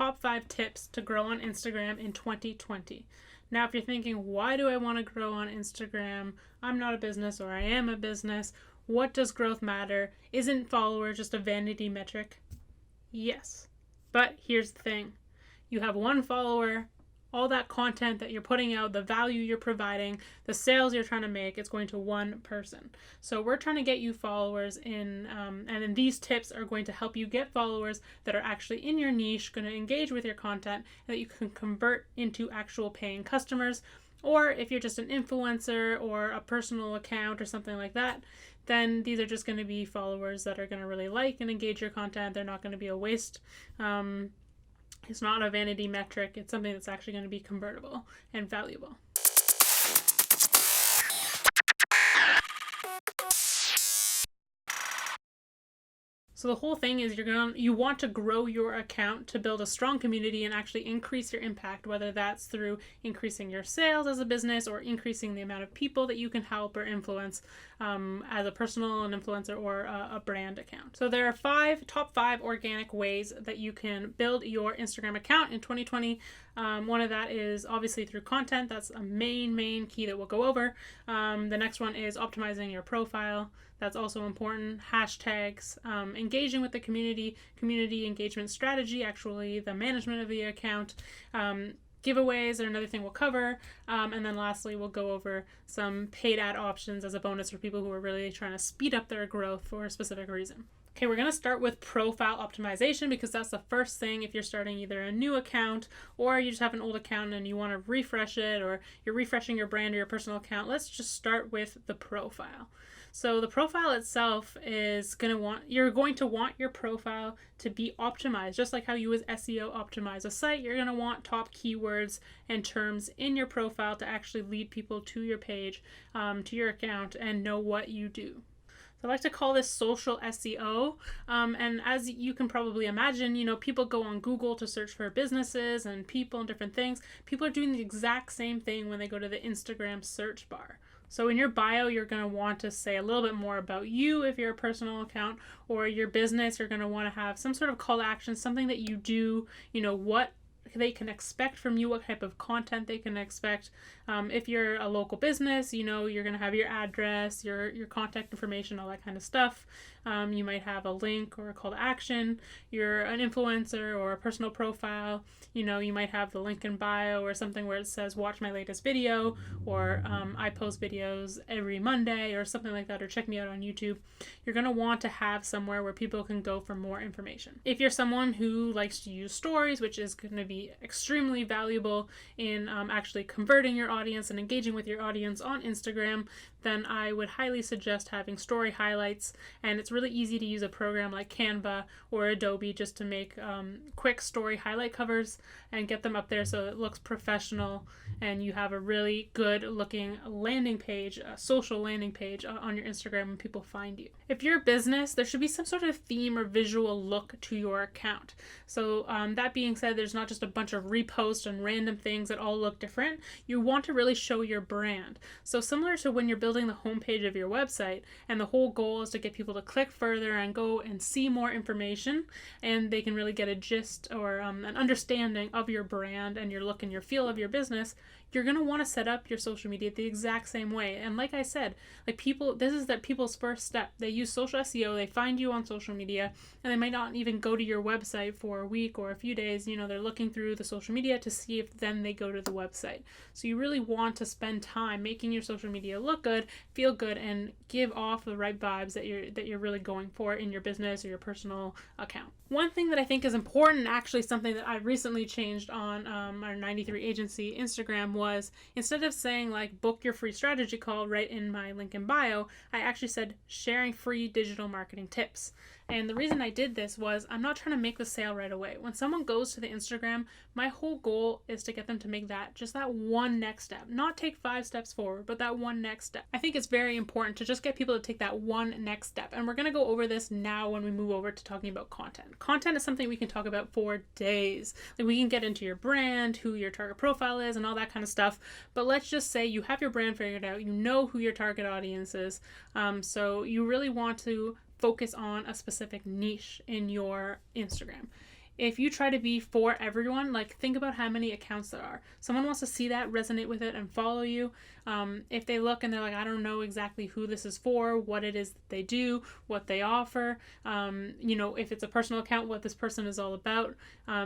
top 5 tips to grow on Instagram in 2020. Now, if you're thinking, why do I want to grow on Instagram? I'm not a business, or I am a business. What does growth matter? Isn't followers just a vanity metric? Yes. But here's the thing. You have one follower, all that content that you're putting out, the value you're providing, the sales you're trying to make, it's going to one person. So we're trying to get you followers in, and then these tips are going to help you get followers that are actually in your niche, going to engage with your content, and that you can convert into actual paying customers. Or if you're just an influencer or a personal account or something like that, then these are just going to be followers that are going to really like and engage your content. They're not going to be a waste. It's not a vanity metric. It's something that's actually going to be convertible and valuable. So the whole thing is you want to grow your account to build a strong community and actually increase your impact, whether that's through increasing your sales as a business or increasing the amount of people that you can help or influence as a personal, an influencer, or a brand account. So there are top five organic ways that you can build your Instagram account in 2020. One of that is obviously through content. That's a main key that we'll go over. The next one is optimizing your profile. That's also important. Hashtags, engaging with the community engagement strategy, actually the management of the account. Giveaways are another thing we'll cover. And then lastly, we'll go over some paid ad options as a bonus for people who are really trying to speed up their growth for a specific reason. Okay, we're going to start with profile optimization because that's the first thing if you're starting either a new account or you just have an old account and you want to refresh it, or you're refreshing your brand or your personal account. Let's just start with the profile. So the profile itself is you're going to want your profile to be optimized, just like how you as SEO optimize a site. You're going to want top keywords and terms in your profile to actually lead people to your page, to your account, and know what you do. I like to call this social SEO. And as you can probably imagine, people go on Google to search for businesses and people and different things. People are doing the exact same thing when they go to the Instagram search bar. So in your bio, you're going to want to say a little bit more about you if you're a personal account, or your business. You're going to want to have some sort of call to action, something that you do, what they can expect from you, what type of content they can expect. If you're a local business, you're going to have your address, your contact information, all that kind of stuff. You might have a link or a call to action. You're an influencer or a personal profile. You might have the link in bio or something where it says, watch my latest video, or I post videos every Monday or something like that, or check me out on YouTube. You're going to want to have somewhere where people can go for more information. If you're someone who likes to use stories, which is going to be extremely valuable in actually converting your audience and engaging with your audience on Instagram, then I would highly suggest having story highlights. And it's really easy to use a program like Canva or Adobe just to make quick story highlight covers and get them up there so it looks professional and you have a really good looking landing page, a social landing page on your Instagram when people find you. If you're a business, there should be some sort of theme or visual look to your account. So that being said, there's not just a bunch of reposts and random things that all look different. You want to really show your brand. So similar to when you're building the homepage of your website, and the whole goal is to get people to click further and go and see more information, and they can really get a gist or an understanding of your brand and your look and your feel of your business. You're going to want to set up your social media the exact same way. And like I said, this is people's first step. They use social SEO, they find you on social media, and they might not even go to your website for a week or a few days. They're looking through the social media to see if then they go to the website. So you really want to spend time making your social media look good, feel good, and give off the right vibes that you're really going for in your business or your personal account. One thing that I think is important, actually something that I recently changed on our 93 agency Instagram, was instead of saying book your free strategy call right in my link in bio, I actually said sharing free digital marketing tips. And the reason I did this was I'm not trying to make the sale right away. When someone goes to the Instagram, my whole goal is to get them to make just that one next step. Not take 5 steps forward, but that one next step. I think it's very important to just get people to take that one next step. And we're going to go over this now when we move over to talking about content. Content is something we can talk about for days. We can get into your brand, who your target profile is, and all that kind of stuff. But let's just say you have your brand figured out. You know who your target audience is. So you really want to focus on a specific niche in your Instagram. If you try to be for everyone, like think about how many accounts there are. Someone wants to see that, resonate with it, and follow you. If they look and they're like, I don't know exactly who this is for, what it is that they do, what they offer, if it's a personal account, what this person is all about,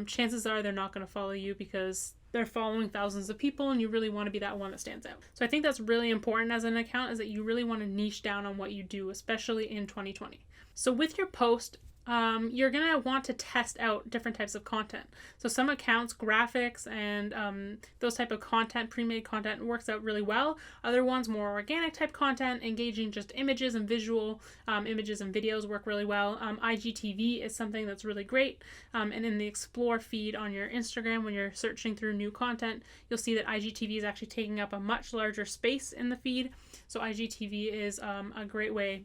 chances are they're not going to follow you because they're following thousands of people and you really want to be that one that stands out. So I think that's really important as an account, is that you really want to niche down on what you do, especially in 2020. So with your post, you're going to want to test out different types of content. So some accounts, graphics and those type of content, pre-made content works out really well. Other ones, more organic type content, engaging just images and visual images and videos work really well. IGTV is something that's really great. And in the Explore feed on your Instagram, when you're searching through new content, you'll see that IGTV is actually taking up a much larger space in the feed. So IGTV is a great way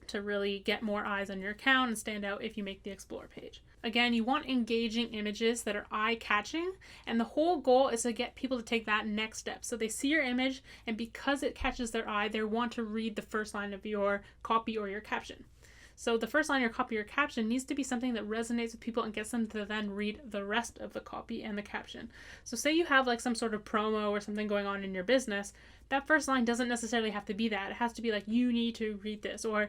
to really get more eyes on your account and stand out if you make the Explore page. Again, you want engaging images that are eye-catching, and the whole goal is to get people to take that next step. So they see your image, and because it catches their eye, they want to read the first line of your copy or your caption. So the first line of your copy or caption needs to be something that resonates with people and gets them to then read the rest of the copy and the caption. So say you have like some sort of promo or something going on in your business, that first line doesn't necessarily have to be that. It has to be like, you need to read this, or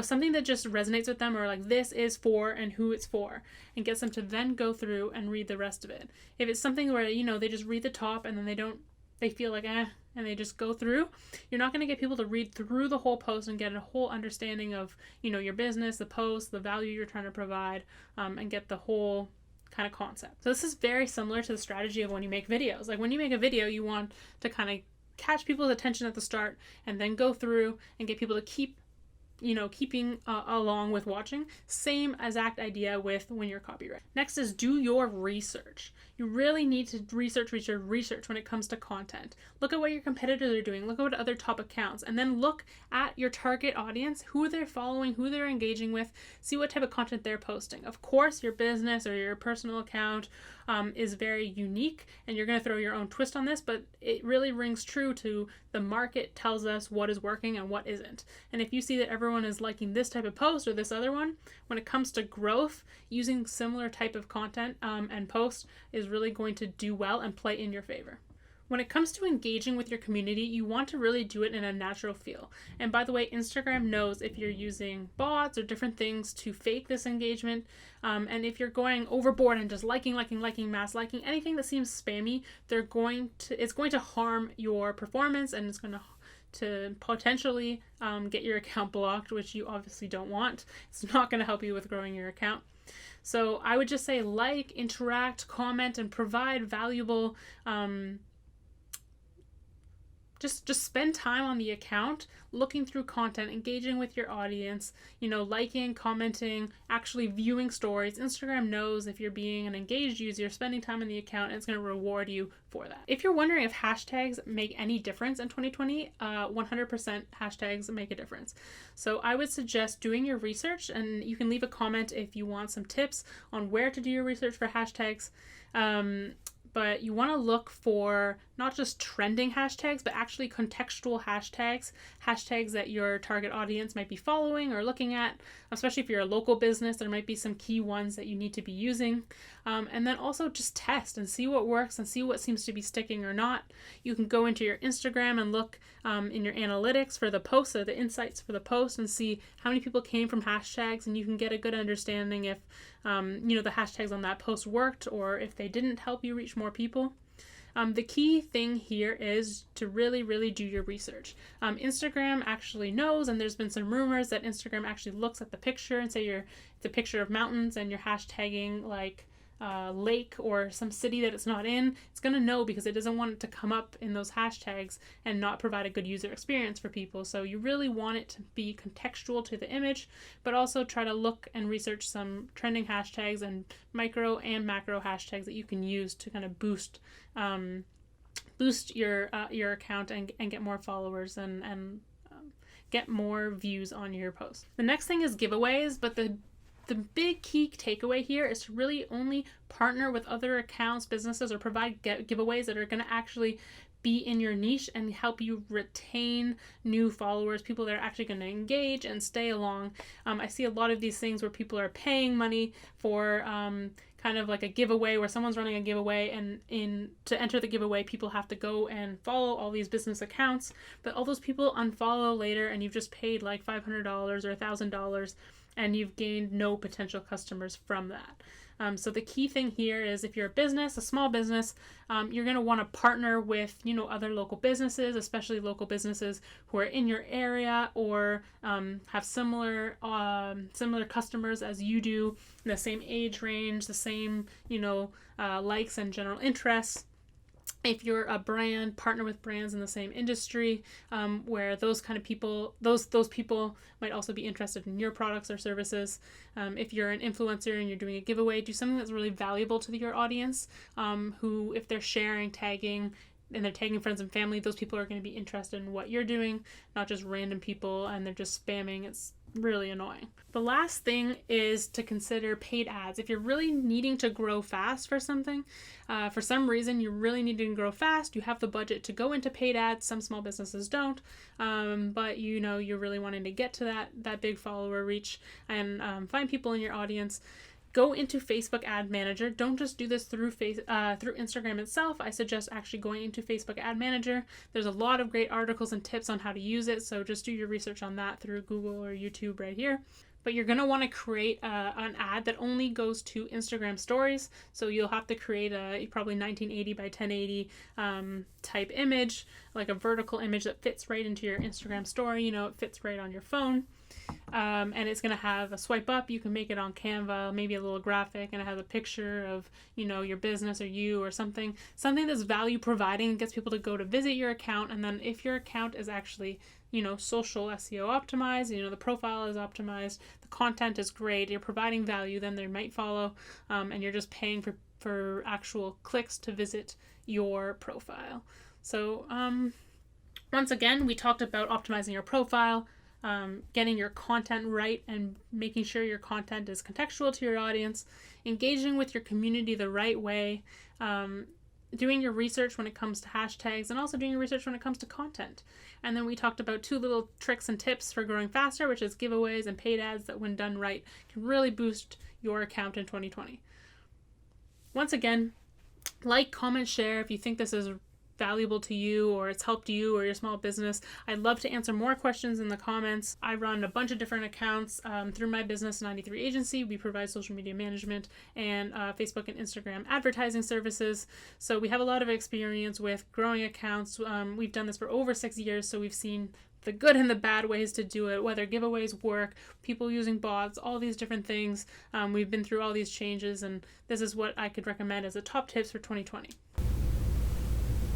something that just resonates with them, or like this is for and who it's for, and gets them to then go through and read the rest of it. If it's something where, they just read the top and then they feel like, and they just go through, you're not going to get people to read through the whole post and get a whole understanding of, your business, the post, the value you're trying to provide, and get the whole kind of concept. So this is very similar to the strategy of when you make videos. Like when you make a video, you want to kind of catch people's attention at the start and then go through and get people to keeping along with watching. Same exact idea with when you're copyright. Next is do your research. You really need to research when it comes to content. Look at what your competitors are doing. Look at what other top accounts, and then look at your target audience, who they're following, who they're engaging with, see what type of content they're posting. Of course, your business or your personal account is very unique, and you're going to throw your own twist on this, but it really rings true to the market tells us what is working and what isn't. And if you see that everyone is liking this type of post or this other one, when it comes to growth, using similar type of content and post is really going to do well and play in your favor. When it comes to engaging with your community, you want to really do it in a natural feel. And by the way, Instagram knows if you're using bots or different things to fake this engagement. And if you're going overboard and just liking, mass liking, anything that seems spammy, it's going to harm your performance, and it's going to potentially get your account blocked, which you obviously don't want. It's not going to help you with growing your account. So I would just say interact, comment, and provide valuable just spend time on the account, looking through content, engaging with your audience, liking, commenting, actually viewing stories. Instagram knows if you're being an engaged user, spending time on the account, and it's going to reward you for that. If you're wondering if hashtags make any difference in 2020, 100% hashtags make a difference. So I would suggest doing your research, and you can leave a comment if you want some tips on where to do your research for hashtags. But you want to look for not just trending hashtags, but actually contextual hashtags that your target audience might be following or looking at. Especially if you're a local business, there might be some key ones that you need to be using. And then also just test and see what works and see what seems to be sticking or not. You can go into your Instagram and look in your analytics for the post, or the insights for the post, and see how many people came from hashtags, and you can get a good understanding if the hashtags on that post worked or if they didn't help you reach more people. The key thing here is to really, really do your research. Instagram actually knows, and there's been some rumors that Instagram actually looks at the picture and say it's a picture of mountains and you're hashtagging like lake or some city that it's not in. It's going to know because it doesn't want it to come up in those hashtags and not provide a good user experience for people. So you really want it to be contextual to the image, but also try to look and research some trending hashtags and micro and macro hashtags that you can use to kind of boost your account and get more followers and get more views on your post. The next thing is giveaways, but the big key takeaway here is to really only partner with other accounts, businesses, or provide giveaways that are going to actually be in your niche and help you retain new followers, people that are actually going to engage and stay along. I see a lot of these things where people are paying money for kind of like a giveaway where someone's running a giveaway, and to enter the giveaway, people have to go and follow all these business accounts, but all those people unfollow later, and you've just paid like $500 or $1,000, and you've gained no potential customers from that. So the key thing here is, if you're a business, a small business, you're going to want to partner with, other local businesses, especially local businesses who are in your area or have similar customers as you do, in the same age range, the same, likes and general interests. If you're a brand, partner with brands in the same industry, where those kind of people, those people might also be interested in your products or services. If you're an influencer and you're doing a giveaway, do something that's really valuable to your audience, who, if they're sharing, tagging, and they're tagging friends and family, those people are going to be interested in what you're doing, not just random people and they're just spamming. It's really annoying. The last thing is to consider paid ads. If you're really needing to grow fast for something, for some reason you're really needing to grow fast, you have the budget to go into paid ads. Some small businesses don't, but you're really wanting to get to that big follower reach and find people in your audience. Go into Facebook Ad Manager. Don't just do this through Instagram itself. I suggest actually going into Facebook Ad Manager. There's a lot of great articles and tips on how to use it, so just do your research on that through Google or YouTube right here. But you're going to want to create an ad that only goes to Instagram stories. So you'll have to create a probably 1980 by 1080 type image, like a vertical image that fits right into your Instagram story. It fits right on your phone. And it's going to have a swipe up. You can make it on Canva, maybe a little graphic, and it has a picture of, your business or you or something that's value providing and gets people to go to visit your account. And then if your account is actually, social SEO optimized, the profile is optimized, the content is great, you're providing value, then they might follow, and you're just paying for actual clicks to visit your profile. So, once again, we talked about optimizing your profile, getting your content right and making sure your content is contextual to your audience, engaging with your community the right way, doing your research when it comes to hashtags, and also doing your research when it comes to content. And then we talked about 2 little tricks and tips for growing faster, which is giveaways and paid ads that, when done right, can really boost your account in 2020. Once again, like, comment, share if you think this is valuable to you or it's helped you or your small business. I'd love to answer more questions in the comments. I run a bunch of different accounts through my business, 93 Agency. We provide social media management and Facebook and Instagram advertising services. So we have a lot of experience with growing accounts. We've done this for over 6 years, so we've seen the good and the bad ways to do it, whether giveaways work, people using bots, all these different things. We've been through all these changes, and this is what I could recommend as the top tips for 2020.